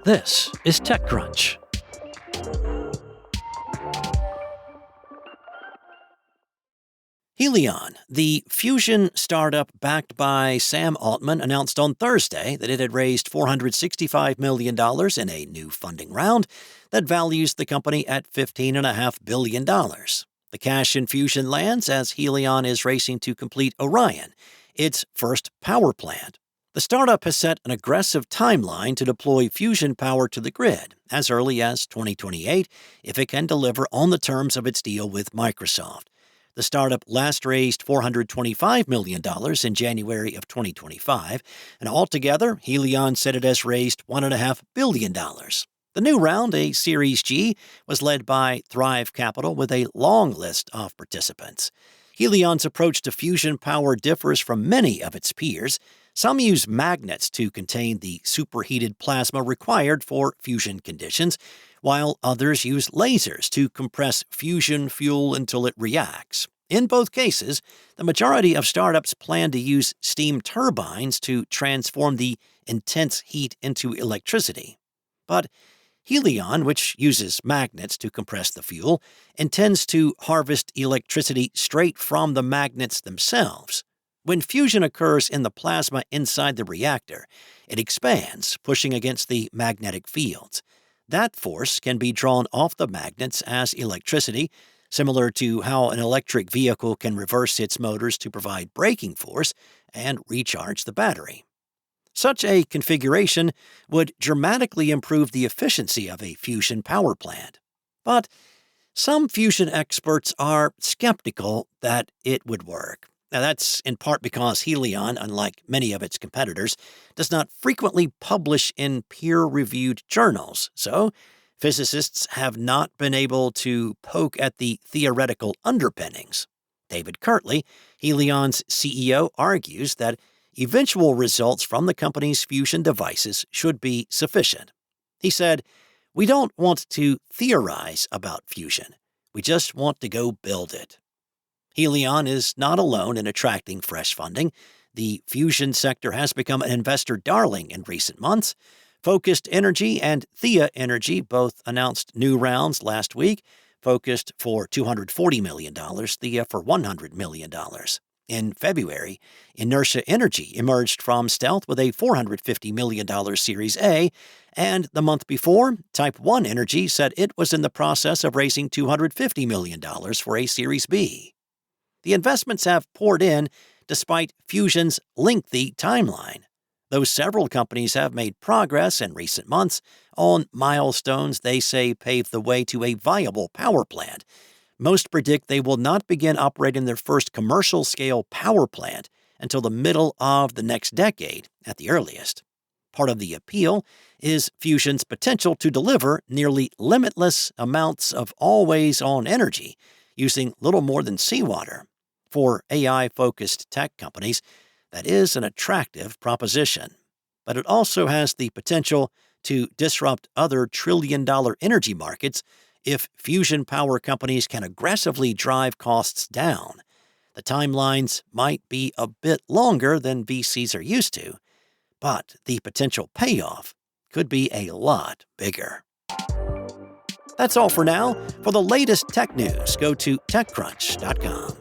This is TechCrunch. Helion, the fusion startup backed by Sam Altman, announced on Thursday that it had raised $465 million in a new funding round that values the company at $15.5 billion. The cash infusion lands as Helion is racing to complete Orion, its first power plant. The startup has set an aggressive timeline to deploy fusion power to the grid as early as 2028 if it can deliver on the terms of its deal with Microsoft. The startup last raised $425 million in January of 2025, and altogether, Helion said it has raised $1.5 billion. The new round, a Series G, was led by Thrive Capital with a long list of participants. Helion's approach to fusion power differs from many of its peers. Some use magnets to contain the superheated plasma required for fusion conditions, while others use lasers to compress fusion fuel until it reacts. In both cases, the majority of startups plan to use steam turbines to transform the intense heat into electricity. But Helion, which uses magnets to compress the fuel, intends to harvest electricity straight from the magnets themselves. When fusion occurs in the plasma inside the reactor, it expands, pushing against the magnetic fields. That force can be drawn off the magnets as electricity, similar to how an electric vehicle can reverse its motors to provide braking force and recharge the battery. Such a configuration would dramatically improve the efficiency of a fusion power plant. But some fusion experts are skeptical that it would work. Now, that's in part because Helion, unlike many of its competitors, does not frequently publish in peer-reviewed journals, so physicists have not been able to poke at the theoretical underpinnings. David Kirtley, Helion's CEO, argues that eventual results from the company's fusion devices should be sufficient. He said, "We don't want to theorize about fusion. We just want to go build it." Helion is not alone in attracting fresh funding. The fusion sector has become an investor darling in recent months. Focused Energy and Thea Energy both announced new rounds last week, Focused for $240 million, Thea for $100 million. In February, Inertia Energy emerged from stealth with a $450 million Series A, and the month before, Type 1 Energy said it was in the process of raising $250 million for a Series B. The investments have poured in despite fusion's lengthy timeline. Though several companies have made progress in recent months on milestones they say pave the way to a viable power plant, most predict they will not begin operating their first commercial-scale power plant until the middle of the next decade at the earliest. Part of the appeal is fusion's potential to deliver nearly limitless amounts of always-on energy using little more than seawater. For AI-focused tech companies, that is an attractive proposition. But it also has the potential to disrupt other trillion-dollar energy markets if fusion power companies can aggressively drive costs down. The timelines might be a bit longer than VCs are used to, but the potential payoff could be a lot bigger. That's all for now. For the latest tech news, go to TechCrunch.com.